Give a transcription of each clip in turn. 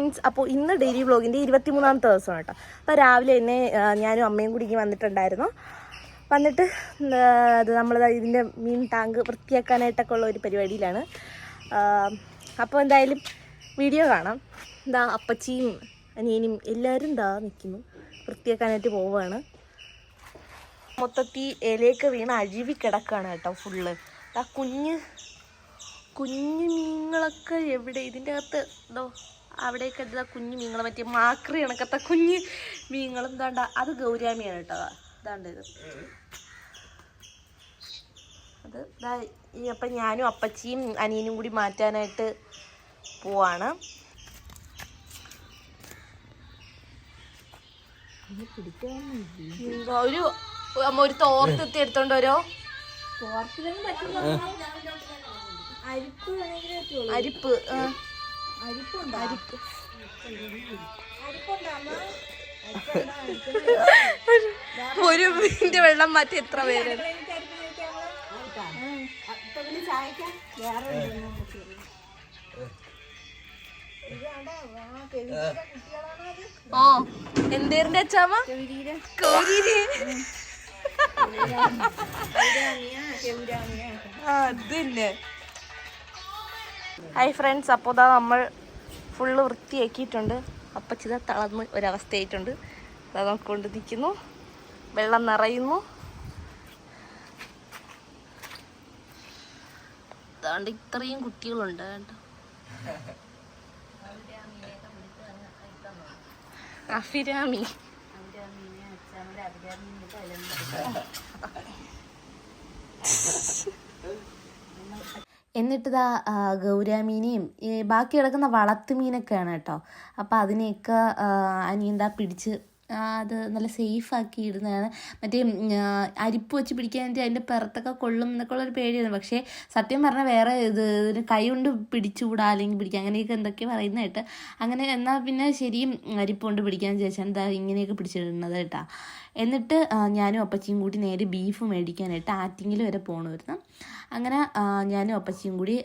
Friends, അപ്പോൾ ഇന്ന് daily വ്ളോഗിൻ്റെ 23ാമത്തെ ദിവസമാണ് കേട്ടോ. അപ്പോൾ രാവിലെ തന്നെ ഞാനും അമ്മയും കൂടി വന്നിട്ടുണ്ടായിരുന്നു. വന്നിട്ട് അത് നമ്മൾ ഇതിൻ്റെ മീൻ ടാങ്ക് വൃത്തിയാക്കാനായിട്ടൊക്കെ ഉള്ള ഒരു പരിപാടിയിലാണ്. അപ്പോൾ എന്തായാലും വീഡിയോ കാണാം. എന്താ അപ്പച്ചിയും അനിയനും എല്ലാവരും നിൽക്കുന്നു, വൃത്തിയാക്കാനായിട്ട് പോവുകയാണ്. മൊത്തത്തിൽ ഇലയൊക്കെ വീണ് അഴിവി കിടക്കുകയാണ് കേട്ടോ ഫുള്ള്. ആ കുഞ്ഞു മീനുകളൊക്കെ എവിടെ, ഇതിൻ്റെ അകത്ത് ഇതോ അവിടെയൊക്കെ എടുത്ത കുഞ്ഞു മീനുകൾ, മറ്റേ മാക്രി കണക്കത്തെ കുഞ്ഞ് മീനുകളും ഇതാണ്ട. അത് ഗൗരാമിയാണ് കേട്ടോ. ഇതാണ്ട് ഇത് അത് ഇതാ. അപ്പം ഞാനും അപ്പച്ചിയും അനിയനും കൂടി മാറ്റാനായിട്ട് പോവാണ്. ഒരു തോർത്തെത്തി എടുത്തോണ്ട് വരോ. അരിപ്പ് ഒരു മീൻ്റെ വെള്ളം മാറ്റി എത്ര പേര്. ഓ എന്തേരിന്റെ അച്ചാമ്മ അതന്നെ. ഹായ് ഫ്രണ്ട്സ്, അപ്പോൾ ഇതാ നമ്മൾ ഫുള്ള് വൃത്തിയാക്കിയിട്ടുണ്ട്. അപ്പച്ചിത തളർന്ന് ഒരവസ്ഥയായിട്ടുണ്ട്. അതാ നോക്കിക്കൊണ്ട് നിൽക്കുന്നു, വെള്ളം നിറയുന്നു. അതാണ്ട് ഇത്രയും കുട്ടികളുണ്ട് കേട്ടോ. അഫിരാമി എന്നിട്ടിതാ ഗൗരാമീനെയും ബാക്കി കിടക്കുന്ന വളർത്തു മീനൊക്കെയാണ് കേട്ടോ. അപ്പം അതിനെയൊക്കെ അനിയന്താ പിടിച്ച് അത് നല്ല സേഫാക്കി ഇടുന്നതാണ്. മറ്റേ അരിപ്പ് വെച്ച് പിടിക്കാനായിട്ട് അതിൻ്റെ പുറത്തൊക്കെ കൊള്ളും എന്നൊക്കെ ഉള്ളൊരു പേടിയാണ്. പക്ഷേ സത്യം പറഞ്ഞാൽ വേറെ ഇതിന് കൈ കൊണ്ട് പിടിച്ചുകൂടാ, അല്ലെങ്കിൽ പിടിക്കുക, അങ്ങനെയൊക്കെ എന്തൊക്കെയാണ് പറയുന്നതായിട്ട്. അങ്ങനെ എന്നാൽ പിന്നെ ശരിയും അരിപ്പ് കൊണ്ട് പിടിക്കാമെന്ന് ചോദിച്ചാൽ എന്താ ഇങ്ങനെയൊക്കെ പിടിച്ചിടുന്നത് കേട്ടോ. എന്നിട്ട് ഞാനും അപ്പച്ചിയും കൂടി നേരെ ബീഫ് മേടിക്കാനായിട്ട് ആറ്റിങ്ങിൽ വരെ പോകണമായിരുന്നു. അങ്ങനെ ഞാനും അപ്പച്ചിയും കൂടി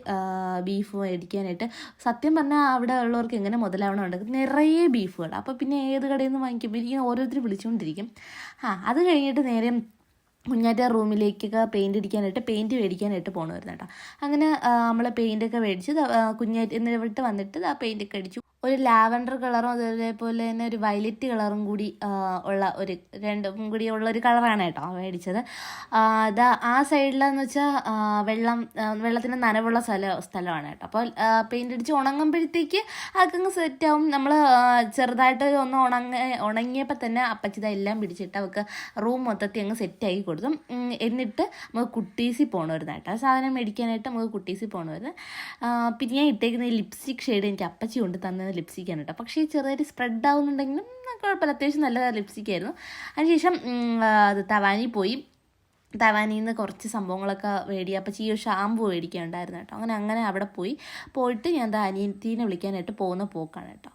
ബീഫ് മേടിക്കാനായിട്ട്, സത്യം പറഞ്ഞാൽ അവിടെ ഉള്ളവർക്ക് എങ്ങനെ മുതലാവണമുണ്ട്, നിറയെ ബീഫുകൾ. അപ്പോൾ പിന്നെ ഏത് കടയിൽ നിന്ന് വാങ്ങിക്കുമ്പോൾ ഇങ്ങനെ ഓരോരുത്തർ വിളിച്ചുകൊണ്ടിരിക്കും. അത് കഴിഞ്ഞിട്ട് നേരെ കുഞ്ഞാറ്റ റൂമിലേക്കൊക്കെ പെയിൻറ്റ് മേടിക്കാനായിട്ട് പോകണമായിരുന്നു കേട്ടോ. അങ്ങനെ നമ്മൾ പെയിൻറ്റൊക്കെ മേടിച്ച് കുഞ്ഞാറ്റ എന്നിട്ട് വന്നിട്ട് ആ പെയിൻറ്റൊക്കെ അടിച്ചു. ഒരു ലാവൻഡർ കളറും അതേപോലെ തന്നെ ഒരു വയലറ്റ് കളറും കൂടി ഉള്ള രണ്ടും കൂടി ഉള്ളൊരു കളറാണ് കേട്ടോ മേടിച്ചത്. ആ സൈഡിലെന്ന് വെച്ചാൽ വെള്ളത്തിന് നനവുള്ള സ്ഥലമാണ് കേട്ടോ. അപ്പോൾ പെയിൻ്റ് അടിച്ച് ഉണങ്ങുമ്പോഴത്തേക്ക് അതൊക്കെ സെറ്റാവും. നമ്മൾ ചെറുതായിട്ട് ഒന്ന് ഉണങ്ങിയപ്പോൾ തന്നെ അപ്പച്ചിത എല്ലാം പിടിച്ചിട്ട് അവൾക്ക് റൂം മൊത്തത്തിൽ അങ്ങ് സെറ്റാക്കി കൊടുത്തു. എന്നിട്ട് നമുക്ക് കുട്ടീസിൽ പോകണമായിരുന്നു കേട്ടോ. സാധനം മേടിക്കാനായിട്ട് നമുക്ക് കുട്ടീസിൽ പോകണമായിരുന്നു. പിന്നെ ഞാൻ ഇട്ടേക്കുന്ന ഈ ലിപ്സ്റ്റിക് ഷെയ്ഡ് എനിക്ക് അപ്പച്ചി കൊണ്ട് തന്നത് ലിപ്സ്റ്റിക്കാണ് കേട്ടോ. പക്ഷേ ചെറുതായിട്ട് സ്പ്രെഡ് ആവുന്നുണ്ടെങ്കിലും കുഴപ്പമില്ല, അത്യാവശ്യം നല്ല ലിപ്സ്റ്റിക്കായിരുന്നു. അതിനുശേഷം അത് തവാനി പോയി. തവാനിയിൽ നിന്ന് കുറച്ച് സംഭവങ്ങളൊക്കെ അപ്പോൾ ഈ ഷാമ്പു മേടിക്കാനുണ്ടായിരുന്നു കേട്ടോ. അങ്ങനെ അവിടെ പോയിട്ട് ഞാൻ അനിയത്തീനെ വിളിക്കാനായിട്ട് പോകുന്ന പോക്കാണ് കേട്ടോ.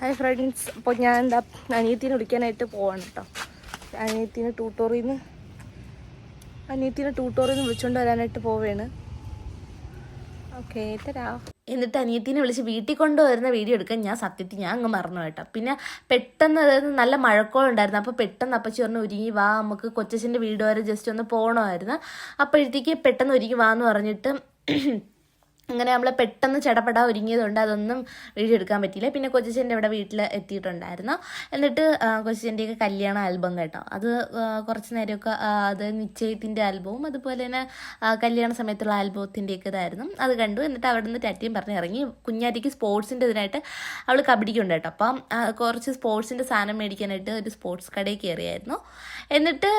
ഹായ് ഫ്രണ്ട്സ്, അപ്പോൾ ഞാൻ അനിയത്തീനെ വിളിക്കാനായിട്ട് പോവാണ് കേട്ടോ. അനിയത്തീനെ ട്യൂട്ടോറിയിൽ നിന്ന് വിളിച്ചുകൊണ്ട് വരാനായിട്ട് പോവുകയാണ്. ഓക്കെ, തരാ. എന്നിട്ട് അനിയത്തീനെ വിളിച്ച് വീട്ടിൽ കൊണ്ടുവരുന്ന വീഡിയോ എടുക്കാൻ ഞാൻ അങ്ങ് മറന്നു കേട്ടോ. പിന്നെ പെട്ടെന്ന്, അതായത് നല്ല മഴക്കോളുണ്ടായിരുന്നു. അപ്പോൾ പെട്ടെന്ന് അപ്പച്ചി പറഞ്ഞു ഒരുങ്ങി വാ, നമുക്ക് കൊച്ചച്ഛൻ്റെ വീട് വരെ ജസ്റ്റ് ഒന്ന് പോകണമായിരുന്നു. അപ്പോഴത്തേക്ക് പെട്ടെന്ന് ഒരുങ്ങി വാ എന്ന് പറഞ്ഞിട്ട് അങ്ങനെ നമ്മൾ പെട്ടെന്ന് ചടപടാ ഒരുങ്ങിയതുകൊണ്ട് അതൊന്നും വീഡിയോ എടുക്കാൻ പറ്റിയില്ല. പിന്നെ കൊച്ചച്ഛൻ്റെ ഇവിടെ വീട്ടിൽ എത്തിയിട്ടുണ്ടായിരുന്നു. എന്നിട്ട് കൊച്ചച്ഛൻ്റെയൊക്കെ കല്യാണ ആൽബം കേട്ടോ, അത് കുറച്ച് നേരമൊക്കെ അത് നിശ്ചയത്തിൻ്റെ ആൽബവും അതുപോലെ തന്നെ കല്യാണ സമയത്തുള്ള ആൽബത്തിൻ്റെയൊക്കെ ഇതായിരുന്നു. അത് കണ്ടു. എന്നിട്ട് അവിടെ നിന്ന് ടാറ്റയും പറഞ്ഞ് ഇറങ്ങി. കുഞ്ഞാറ്റിക്ക് സ്പോർട്സിൻ്റെ ഇതിനായിട്ട് അവൾ കബഡിക്കുണ്ട് കേട്ടോ. അപ്പം കുറച്ച് സ്പോർട്സിൻ്റെ സാധനം മേടിക്കാനായിട്ട് ഒരു സ്പോർട്സ് കടയിൽ കയറിയായിരുന്നു. എന്നിട്ട്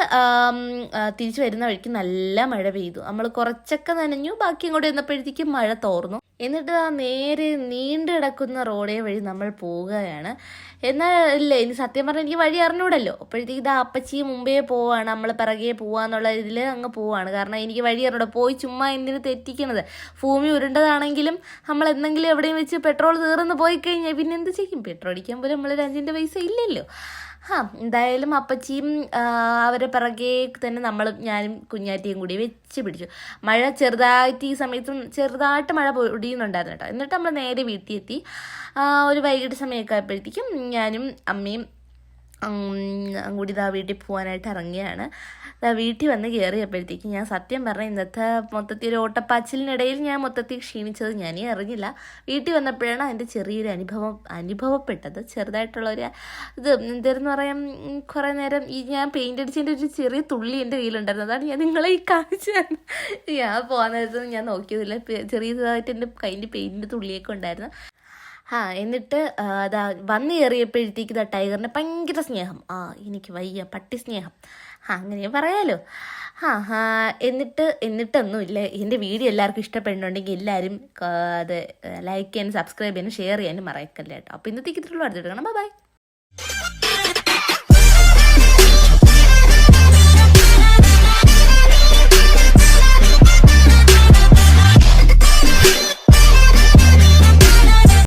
തിരിച്ചു വരുന്ന വഴിക്ക് നല്ല മഴ പെയ്തു. നമ്മൾ കുറച്ചൊക്കെ നനഞ്ഞു. ബാക്കി ഇങ്ങോട്ട് വന്നപ്പോഴത്തേക്കും മഴ തോർന്നു. എന്നിട്ട് നേരെ നീണ്ടു കിടക്കുന്ന റോഡേ വഴി നമ്മൾ പോവുകയാണ്. എന്നാൽ ഇല്ല, ഇനി സത്യം പറഞ്ഞാൽ എനിക്ക് വഴി അറിഞ്ഞൂടല്ലോ. അപ്പോഴത്തേക്ക് അപ്പച്ചി മുമ്പേ പോവാണ്, നമ്മൾ പിറകെ പോവാന്നുള്ള ഇതിൽ അങ്ങ് പോവാണ്. കാരണം എനിക്ക് വഴി അറിഞ്ഞൂടാ. പോയി ചുമ്മാ എന്തിനു തെറ്റിക്കണത്. ഭൂമി ഉരുണ്ടതാണെങ്കിലും നമ്മൾ എന്തെങ്കിലും എവിടെയും വെച്ച് പെട്രോൾ തീർന്ന് പോയി കഴിഞ്ഞാൽ പിന്നെ എന്ത് ചെയ്യും? പെട്രോൾ അടിക്കാൻ പോലും നമ്മളൊരു 5 പൈസ ഇല്ലല്ലോ. എന്തായാലും അപ്പച്ചിയും അവരെ പിറകെ തന്നെ ഞാനും കുഞ്ഞാറ്റിയും കൂടി വെച്ച് പിടിച്ചു. മഴ ചെറുതായിട്ട് ഈ സമയത്തും ചെറുതായിട്ട് മഴ പൊടിയുന്നുണ്ടായിരുന്നു കേട്ടോ. എന്നിട്ട് നമ്മൾ നേരെ വീട്ടിൽ എത്തി. ഒരു വൈകിട്ട് സമയമൊക്കെ ആയപ്പോഴത്തേക്കും ഞാനും അമ്മയും കൂടി വീട്ടിൽ പോകാനായിട്ട് ഇറങ്ങിയാണ്. വീട്ടിൽ വന്ന് കയറിയപ്പോഴത്തേക്കും ഞാൻ സത്യം പറഞ്ഞ ഇന്നത്തെ മൊത്തത്തിൽ ഒരു ഓട്ടപ്പാച്ചിലിനിടയിൽ ഞാൻ മൊത്തത്തിൽ ക്ഷീണിച്ചത് ഞാനേ അറിഞ്ഞില്ല. വീട്ടിൽ വന്നപ്പോഴാണ് അതിൻ്റെ ചെറിയൊരു അനുഭവപ്പെട്ടത്. ചെറുതായിട്ടുള്ളൊരു എന്തായിരുന്നു പറയാം, കുറേ നേരം ഞാൻ പെയിൻ്റ് അടിച്ചതിൻ്റെ ഒരു ചെറിയ തുള്ളി എൻ്റെ കയ്യിലുണ്ടായിരുന്നു. അതാണ് ഞാൻ നിങ്ങളെ ഈ കാണിച്ചത്. ഞാൻ പോകാൻ നേരത്ത് ഞാൻ നോക്കിയതില്ല, ചെറിയതായിട്ട് എൻ്റെ കയ്യിൻ്റെ പെയിൻറ്റിൻ്റെ തുള്ളിയൊക്കെ ഉണ്ടായിരുന്നു. എന്നിട്ട് വന്ന് കയറിയപ്പോഴത്തേക്ക് ടൈഗറിന് ഭയങ്കര സ്നേഹം. എനിക്ക് വയ്യ, പട്ടി സ്നേഹം, അങ്ങനെ പറയാലോ. എന്നിട്ടൊന്നുമില്ല. എൻ്റെ വീഡിയോ എല്ലാവർക്കും ഇഷ്ടപ്പെടുന്നുണ്ടെങ്കിൽ എല്ലാവരും അത് ലൈക്ക് ചെയ്യാനും സബ്സ്ക്രൈബ് ചെയ്യാനും ഷെയർ ചെയ്യാനും മറക്കല്ലേ കേട്ടോ. അപ്പോൾ ഇന്നത്തേക്ക് ഇത്രയുള്ളൂ. അടുത്തിട്ട് കാണാം. ബൈ.